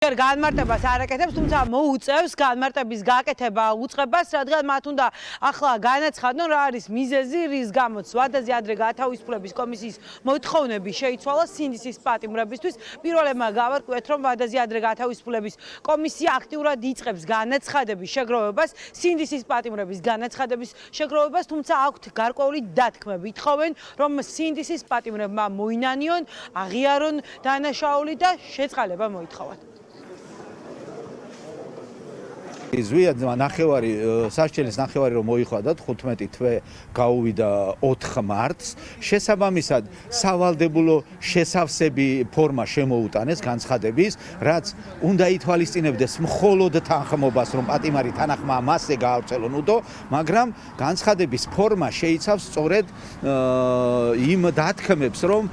განმარტებას არ აკეთებს, თუმცა მოუწევს განმარტების გაკეთება უწყებას, რადგან მათ უნდა ახლა განაცხადონ რა არის მიზეზი, რის გამოც ვადაზე ადრე გათავისუფლების კომისიის მოთხოვნები შეიცვალა სინდისის პატიმრებისთვის. პირველებმა გავარკვიეთ, რომ ვადაზე ადრე გათავისუფლების კომისია აქტიურად იწყებს განაცხადების შეგროვებას, სინდისის პატიმრების განაცხადების შეგროვებას, თუმცა აქვთ გარკვეული დათქმები. ითხოვენ, რომ სინდისის პატიმრებმა მოინანიონ, აღიარონ დანაშაული და შეწყალება მოითხოვათ. ზვიადმა ნახევარი სასჯელის ნახევარი რომ მოიხადა 15 თვე გაუვიდა 4 მარტს შესაბამისად სავალდებულო შესავსები ფორმა შემოუტანეს განცხადების რაც უნდა ითვალისწინებდეს მხოლოდ თანხმობას რომ პატიმარი თანახმა მასზე გაავრცელონ უდო მაგრამ განცხადების ფორმა შეიცავს სწორედ იმ დათქმებს რომ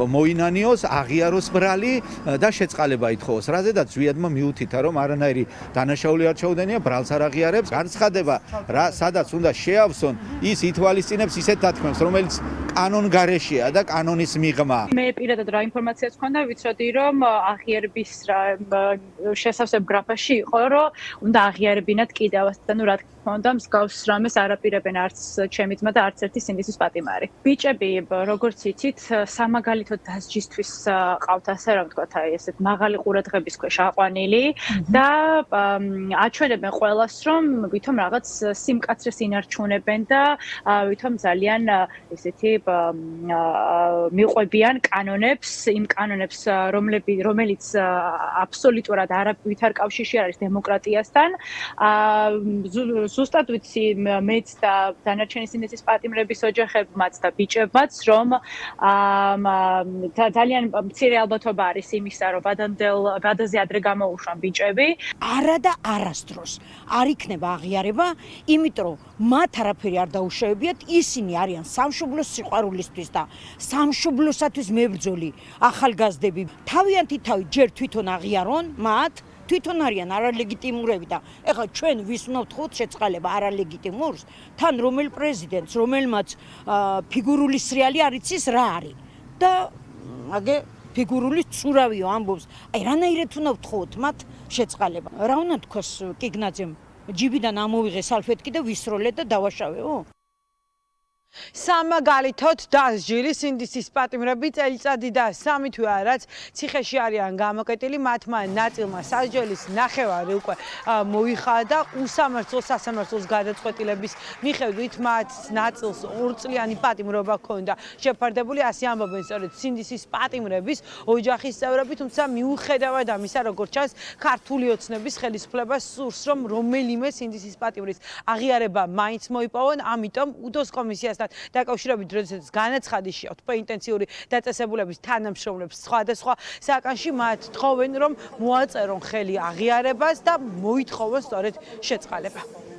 მოინანიოს აღიაროს ბრალი და შეწყალება ითხოვოს რაზედაც ზვიადმა მიუთითა რომ არანაირი დანაშაული არ ჩაუდენია ბრალს არ აღიარებს განცხადება რა სადაც უნდა შეავსონ ის ითვალისწინებს ისეთ დათქმებს რომელიც კანონგარეშეა და კანონის მიღმა მე პირადად რა ინფორმაციაც მქონდა ვიცოდი რომ აღიარების შესავსებ გრაფაში იყო რომ უნდა აღიარებინათ კიდევაც და ნუ რა თქმა უნდა მსგავს რამეს არაპირებენ არც ჩემი ძმა და არც ერთი სინდისის პატიმარი ბიჭები როგორც იცით სამაგალითო დასჯისთვის ყავთ ასე რომ ვთქვათ აი ესეთ მაღალი ყურადღების ქვეშ აყვანილი და აჩვენებენ ყველას რომ ვითომ რაღაც სიმკაცრეს ინარჩუნებენ და ვითომ ძალიან ესეთი მიყვებიან კანონებს იმ კანონებს რომელიც აბსოლუტურად არავით არ კავშირში არის დემოკრატიასთან ზუსტად ვიცი მეც და დანარჩენი სინდისის პატიმრების ოჯახებმაც და ბიჭებმაც რომ ძალიან მცირე ალბათობა არის იმისა რომ ვადაზე ადრე გამოუშვან ბიჭები არა და არასდროს არ იქნება აღიარება იმიტომ რომ მათ არაფერი არ დაუშავებიათ ისინი არიან სამშობლოს სიყვარულისთვის და სამშობლოსათვის მებრძოლი ახალგაზრდები თავიანთი თავი ჯერ თვითონ აღიარონ მათ თვითონ არიან არალეგიტიმურები და ეხლა ჩვენ ვის უნდა ვთხოვთ შეწყალება არალეგიტიმურს თან რომელ პრეზიდენტს რომელმაც ფიგურული სრიალი არ იცის რა არის და აგე ფიგურული ცურავიო ამბობს აი რანაირად უნდა ვთხოვთ მათ შეწყალება რა უნდა თქვას კიგნაძემ ჯიბიდან ამოვიღე სალფეტკი და ვისროლე და დავაშავეო სამაგალითოდ დასჯილი სინდისის პატიმრები წელიწადი და 3 თვეა რაც ციხეში არიან გამოკეტილი მათმა ნაწილმა სასჯელის ნახევარი უკვე მოიხადა უსამართლო სასამართლოს გადაწყვეტილების მიხედვით მათ ნაწილს 2 წლიანი პატიმრობა ჰქონდა შეფარდებული ასე ამბობენ სწორედ სინდისის პატიმრების ოჯახის წევრები თუმცა მიუხედავად ამისა როგორც ჩანს ქართული ოცნების ხელისუფლებას სურს რომ რომელიმე სინდისის პატიმრის აღიარება მაინც მოიპოვონ ამიტომ უდოს კომისიას დაკავშირებით როდესაც განაცხადი შეაქვთ პეინტენციური დაწესებულების თანამშრომლებს სხვადასხვა საკანში მათ თხოვენ რომ მოაწერონ ხელი აღიარებას და მოითხოვონ სწორედ შეწყალება